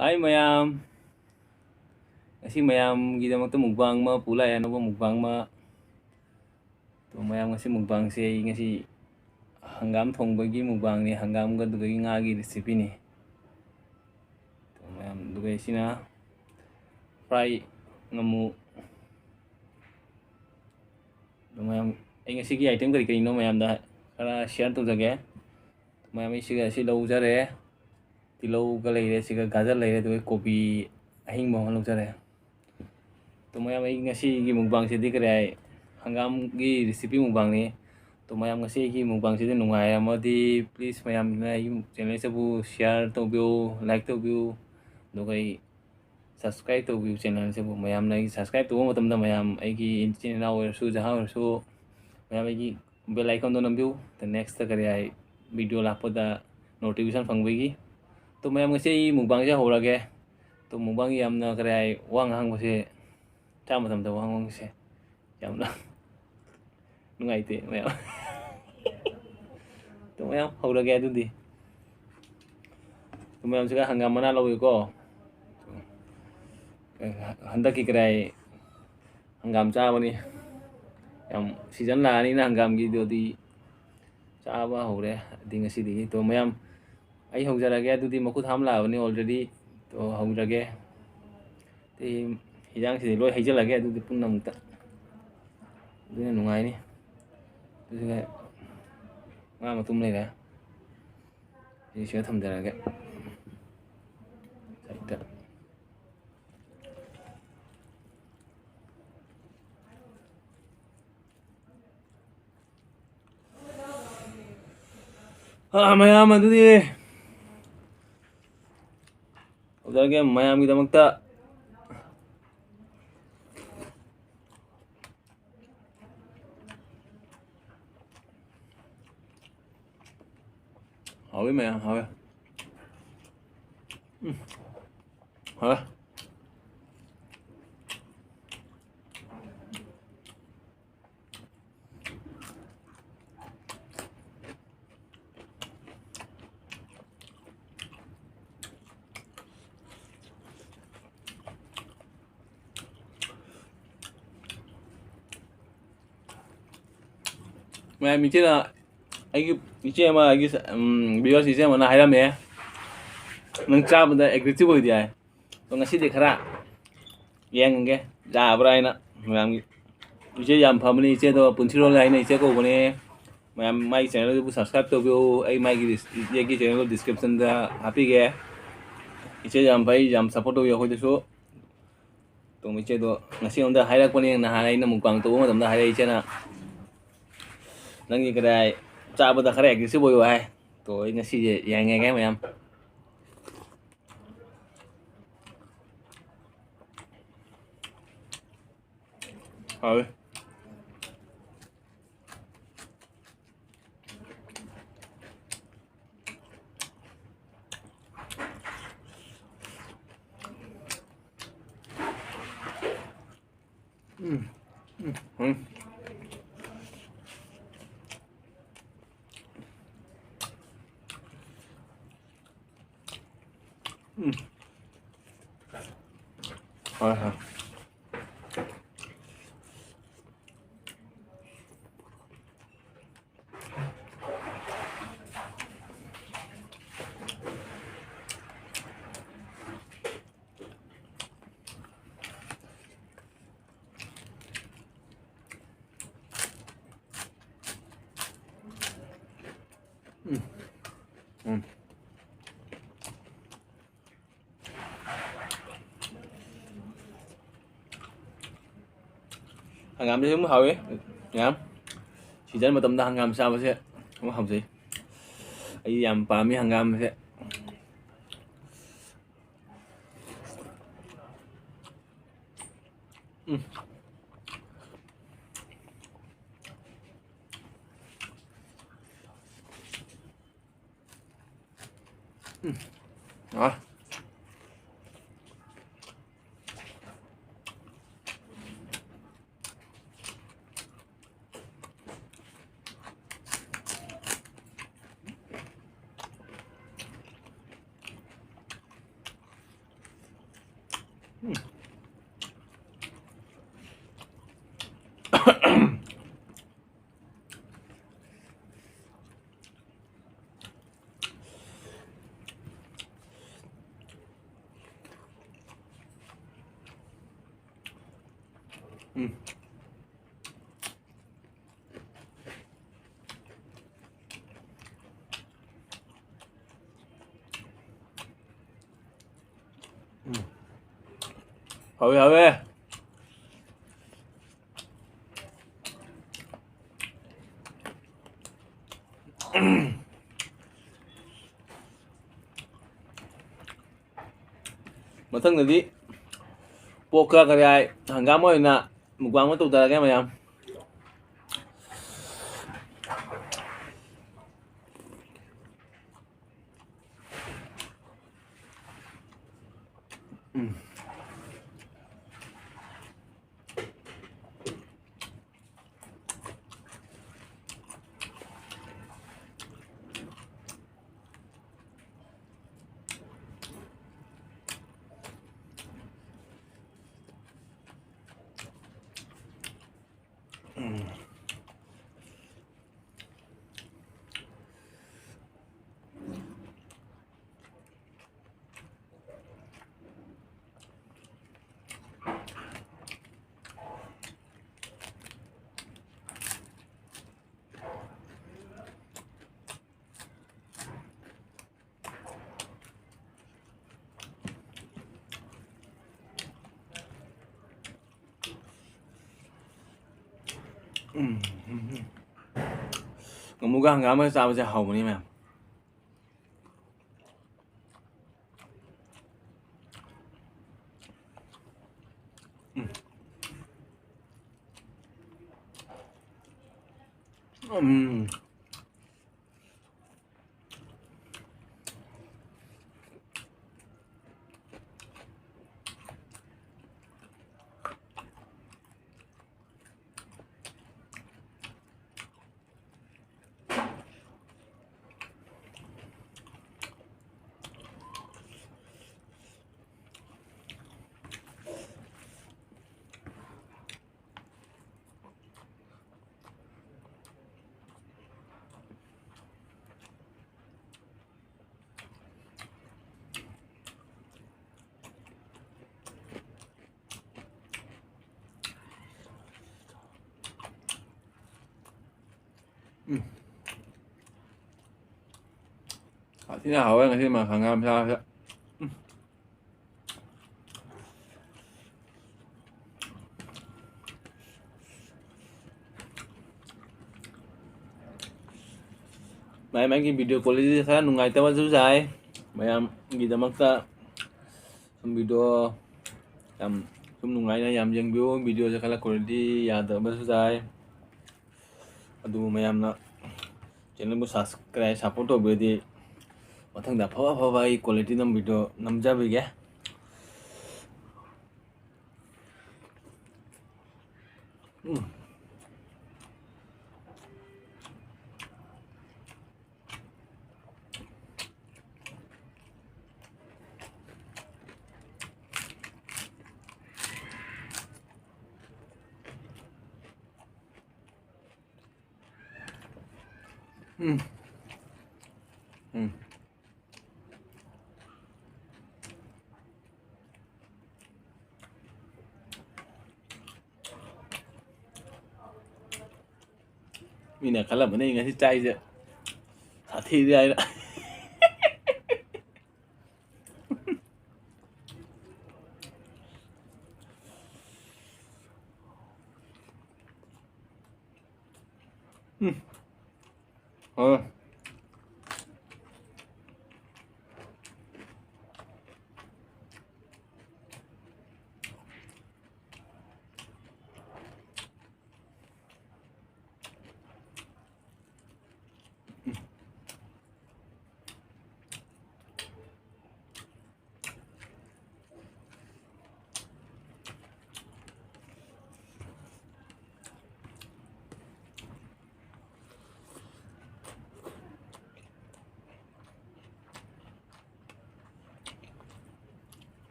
Hi mayam, ngasi mayamgidamꯛꯇ mukbang ama pula ya ano ba mukbang ma to mayam ngasi mukbang se ngasi hangam thongbagi mukbang ni hangam ga dugagi ngagi recipe ni to mayam dugai sina fry ngamu to mayam ai ngasi gi item kari kari no mayam da kara share to jage mayam ai siga si lau jare tilau ga leire siga gajar leire dugai kopi ahing mo lau jare to mayam ai ngasi gi mukbang se di kare ai hangam gi recipe mukbang ni to mayam ngasi gi mukbang se nungai amadi please mayam na channel se bu share to biu like to biu dugai subscribe to biu channel se bu mayam na subscribe to mo tamda mayam ai gi channel or su jaha or su mayam ai gi bell icon do nambiu the next ta kare ai video lapoda notification phangbai to mayam ngasi mukbang se horage to mukbang yamna kare ai wang hang bose chama tamda wang wang se yamna nungaite mayam to mayam horage adudi to mayam siga hangam mana lawi ko handaki kare ai hangam chabani yam season lani na hangam gi do di chaba hore di ngasi di to mayam ai haujarage adudi makut ham labani already to haujage te hijang si loi haijalage adudi punna mukta dune nungai ni duga nga matum leira ni siga thamjarage saita mayam adudi haujarage mayam gidamakta hawi mayam hawi hawi mayam ichena aigi iche ma aigi bios iche ma na hairame nang chabada aggressive oi dia to ngasi de khara yenge jabra ina mayam iche yam family iche do punchiro lai na iche ko bone mayam mai channel bu subscribe to bio ai mai gi ye gi channel description da happy ge iche yam bai yam support to yo hoi so to mi che do ngasi onda hairak poni na halai na mukbang to ma dam da hairai iche na nang gi kadai chabada khara aggressive oi ai to ai ngasi je yenge ge mayam hawi hawi hangam se mu hawi yam season matamda hangam sa base mu hamse ai yam pami hangam se đó Hawe. ꯃꯊꯪꯗꯗꯤ ꯄꯣꯛꯀ ꯀꯔꯤ ꯍꯪꯒꯥꯝ ꯑꯣꯏꯅ mukbang ꯑꯃ ꯇꯧꯊꯔꯒꯦ ꯃꯌꯥꯝ. Ngumuga hangama sa hawani ma'am. Thế nào ấy, khi mà hàng ngam sao vậy? Mấy video quality sana nungaitama susah. Mayam gidamakta video yam nungai na yam jeng video sakala quality yada susah. Adu mayam na channel mo subscribe support tawbedi mathangda phaba quality nam video namjabige. Mina kala mana ingat si cai je, hati dia ada. Oh.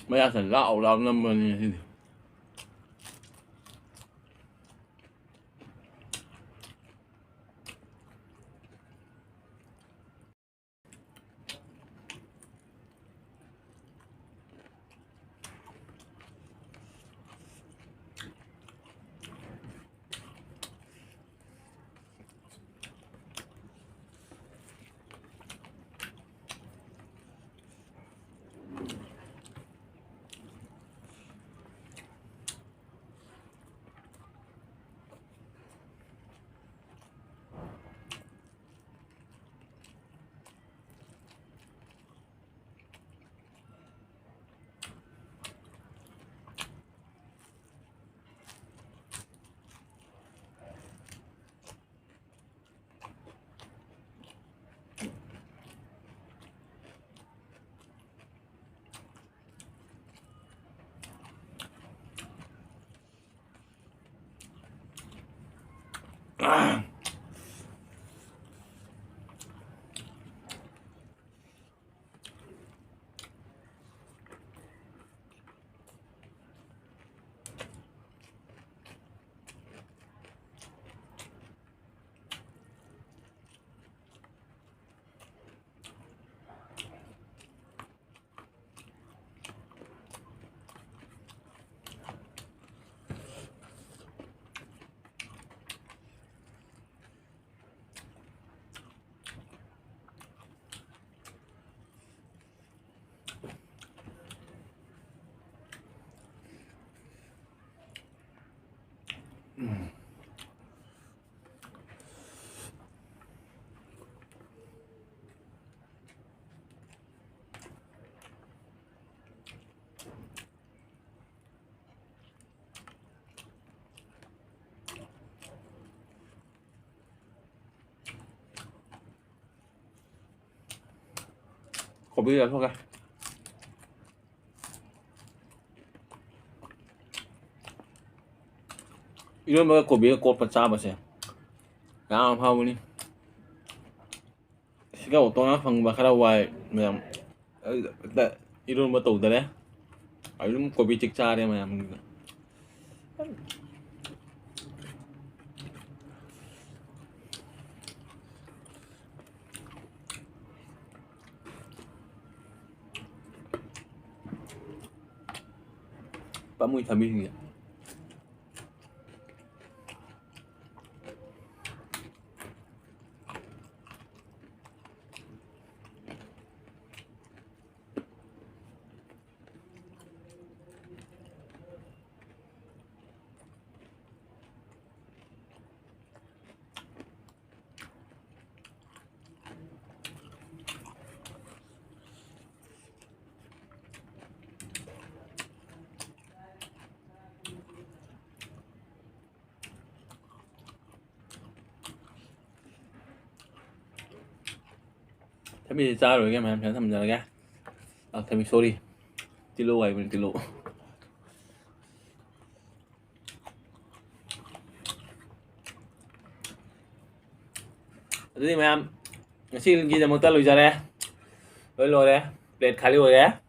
ꯃꯌꯥꯁꯦ ꯂꯥꯎ ꯂꯥꯎ ꯅꯝꯕꯅꯤ ꯁꯤꯗꯤ kopi là thôi 이런 거 고비가 꽃밭 잡으세요. 야, 파우니. 시가 어떠나 방바 카라와이 그냥 이런 거 또 오더래. 아, 이런 고비 찍자래 그냥. 빠무이 담비신이야. Thế bây giờ ra rồi em sẽ thầm giờ ra. Thầy mình xô đi. Tilo vậy mình tilo. Jadi ma'am, ngasi kita mau tahu jare. Lo re, plate khali हो गया.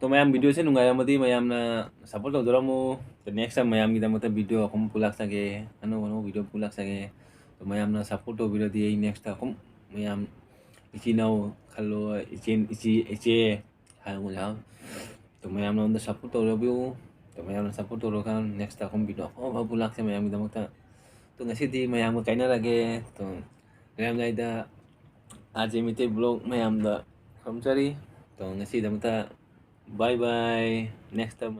तो ma'am video से नुंगा मती ma'am ना support तो जरा मु तो नेक्स्ट टाइम मैम की मत वीडियो हम पुलाक सके अनो वीडियो पुलाक सके तो मैम ना सपोर्ट तो वीडियो दिए नेक्स्ट टाइम मैम इची नाउ खालो इची हाय मुझे तो मैम ना उन्हें सपोर्ट तो रिव्यू तो मैम ना सपोर्ट तो रोका नेक्स्ट टाइम वीडियो हम पुलाक से मैम की मत तो ngasi di मैम का कहना लगे तो मैम ना इधर आज मिटे ब्लॉग मैम दा हम चली तो ngasi दा मत bye bye next time